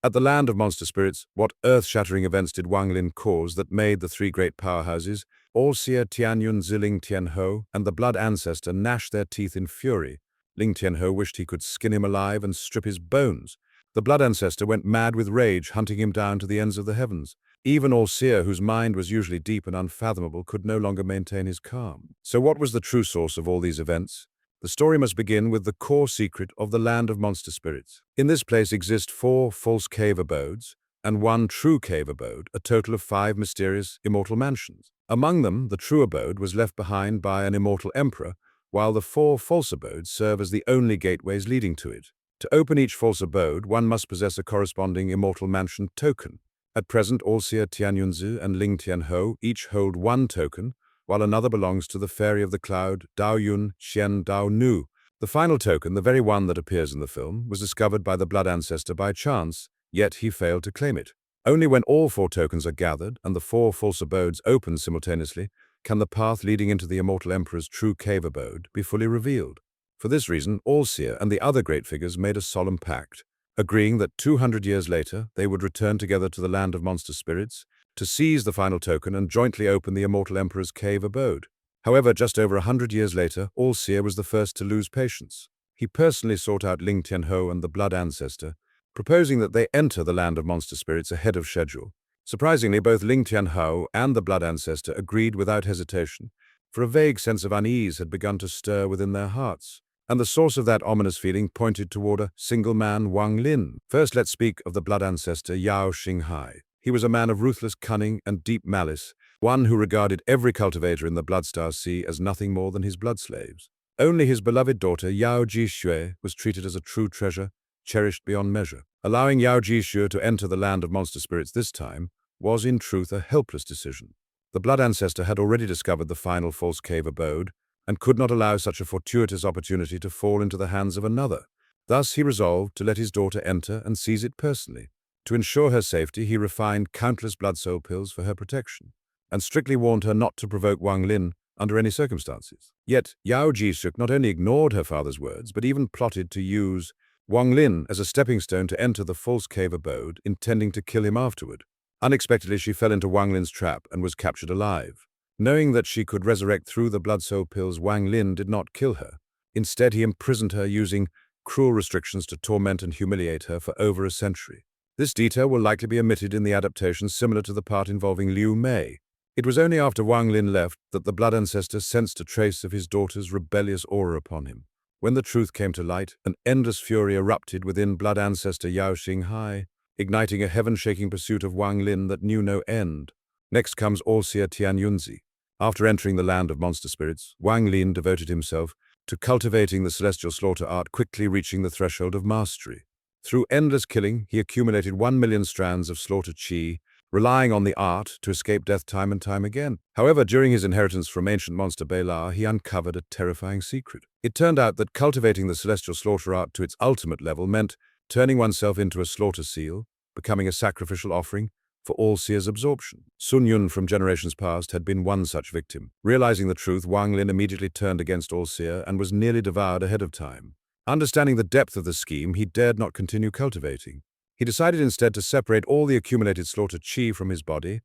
At the land of monster spirits, what earth-shattering events did Wang Lin cause that made the three great powerhouses, All-Seer Tian, Yunzi, Tianhou, and the Blood Ancestor, gnash their teeth in fury? Tianhou wished he could skin him alive and strip his bones. The Blood Ancestor went mad with rage, hunting him down to the ends of the heavens. Even All-Seer, whose mind was usually deep and unfathomable, could no longer maintain his calm. So what was the true source of all these events? The story must begin with the core secret of the land of monster spirits. In this place exist 4 false cave abodes and 1 true cave abode, a total of 5 mysterious immortal mansions. Among them, the true abode was left behind by an immortal emperor, while the 4 false abodes serve as the only gateways leading to it. To open each false abode, one must possess a corresponding immortal mansion token. At present, All-Seer Tian Yunzi and Tianhou each hold 1 token, while another belongs to the Fairy of the Cloud, Dao Yun Xian Dao Nu. The final token, the very one that appears in the film, was discovered by the Blood Ancestor by chance, yet he failed to claim it. Only when all 4 tokens are gathered and the 4 false abodes open simultaneously can the path leading into the Immortal Emperor's true cave abode be fully revealed. For this reason, All-Seer and the other great figures made a solemn pact, agreeing that 200 years later they would return together to the land of monster spirits to seize the final token and jointly open the Immortal Emperor's cave abode. However, just over 100 years later, All-Seer was the first to lose patience. He personally sought out Tianhou and the Blood Ancestor, proposing that they enter the land of monster spirits ahead of schedule. Surprisingly, both Tianhou and the Blood Ancestor agreed without hesitation, for a vague sense of unease had begun to stir within their hearts, and the source of that ominous feeling pointed toward a single man, Wang Lin. First, let's speak of the Blood Ancestor Yao Xinghai. He was a man of ruthless cunning and deep malice, one who regarded every cultivator in the Bloodstar Sea as nothing more than his blood slaves. Only his beloved daughter, Yao Jixue, was treated as a true treasure, cherished beyond measure. Allowing Yao Jixue to enter the land of monster spirits this time was, in truth, a helpless decision. The Blood Ancestor had already discovered the final false cave abode, and could not allow such a fortuitous opportunity to fall into the hands of another. Thus he resolved to let his daughter enter and seize it personally. To ensure her safety, he refined countless blood soul pills for her protection, and strictly warned her not to provoke Wang Lin under any circumstances. Yet Yao Jixue not only ignored her father's words, but even plotted to use Wang Lin as a stepping stone to enter the false cave abode, intending to kill him afterward. Unexpectedly, she fell into Wang Lin's trap and was captured alive. Knowing that she could resurrect through the blood soul pills, Wang Lin did not kill her. Instead, he imprisoned her using cruel restrictions to torment and humiliate her for over a century. This detail will likely be omitted in the adaptation, similar to the part involving Liu Mei. It was only after Wang Lin left that the Blood Ancestor sensed a trace of his daughter's rebellious aura upon him. When the truth came to light, an endless fury erupted within Blood Ancestor Yao Xinghai, igniting a heaven-shaking pursuit of Wang Lin that knew no end. Next comes All-Seer Tian Yunzi. After entering the land of monster spirits, Wang Lin devoted himself to cultivating the celestial slaughter art, quickly reaching the threshold of mastery. Through endless killing, he accumulated 1 million strands of slaughter chi, relying on the art to escape death time and time again. However, during his inheritance from ancient monster Bela, he uncovered a terrifying secret. It turned out that cultivating the celestial slaughter art to its ultimate level meant turning oneself into a slaughter seal, becoming a sacrificial offering for All-Seer's absorption. Sun Yun from generations past had been one such victim. Realizing the truth, Wang Lin immediately turned against All-Seer and was nearly devoured ahead of time. Understanding the depth of the scheme, he dared not continue cultivating. He decided instead to separate all the accumulated slaughter chi from his body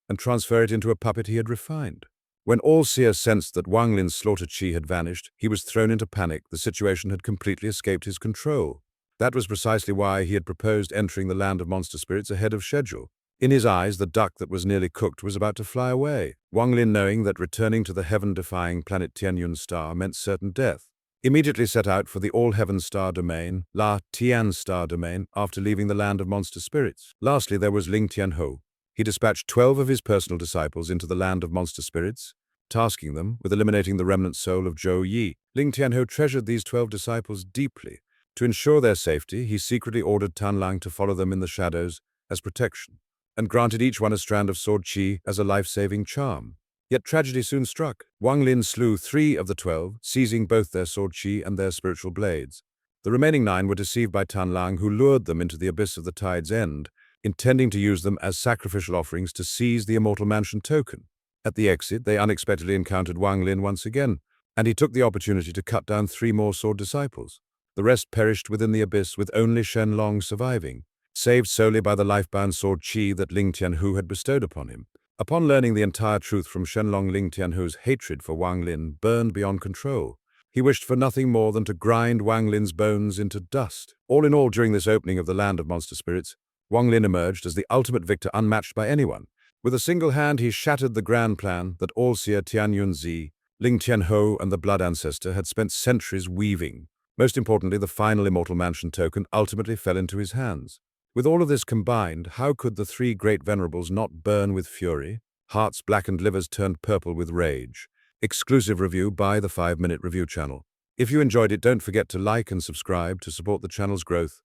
and transfer it into a puppet he had refined. When All-Seer sensed that Wang Lin's slaughter chi had vanished, he was thrown into panic. The situation had completely escaped his control. That was precisely why he had proposed entering the land of monster spirits ahead of schedule. In his eyes, the duck that was nearly cooked was about to fly away. Wang Lin, knowing that returning to the heaven-defying planet Tianyun star meant certain death, immediately set out for the all-heaven star domain, La Tian star domain, after leaving the land of monster spirits. Lastly, there was Tianhou. He dispatched 12 of his personal disciples into the land of monster spirits, tasking them with eliminating the remnant soul of Zhou Yi. Tianhou treasured these 12 disciples deeply. To ensure their safety, he secretly ordered Tanlang to follow them in the shadows as protection, and granted each one a strand of sword chi as a life-saving charm. Yet tragedy soon struck. Wang Lin slew 3 of the 12, seizing both their sword chi and their spiritual blades. The remaining 9 were deceived by Tanlang, who lured them into the abyss of the tide's end, intending to use them as sacrificial offerings to seize the Immortal Mansion token. At the exit, they unexpectedly encountered Wang Lin once again, and he took the opportunity to cut down 3 more sword disciples. The rest perished within the abyss, with only Shenlong surviving. saved solely by the life-bound sword qi that Ling Tianhu had bestowed upon him. Upon learning the entire truth from Shenlong, Ling Tianhu's hatred for Wang Lin burned beyond control. He wished for nothing more than to grind Wang Lin's bones into dust. All in all, during this opening of the Land of Monster Spirits, Wang Lin emerged as the ultimate victor, unmatched by anyone. With a single hand, he shattered the grand plan that all seer Tian Yunzi, Ling Tianhou, and the Blood Ancestor had spent centuries weaving. Most importantly, the final Immortal Mansion token ultimately fell into his hands. With all of this combined, how could the three great venerables not burn with fury? Hearts blackened, livers turned purple with rage. Exclusive review by the 5-Minute Review channel. If you enjoyed it, don't forget to like and subscribe to support the channel's growth.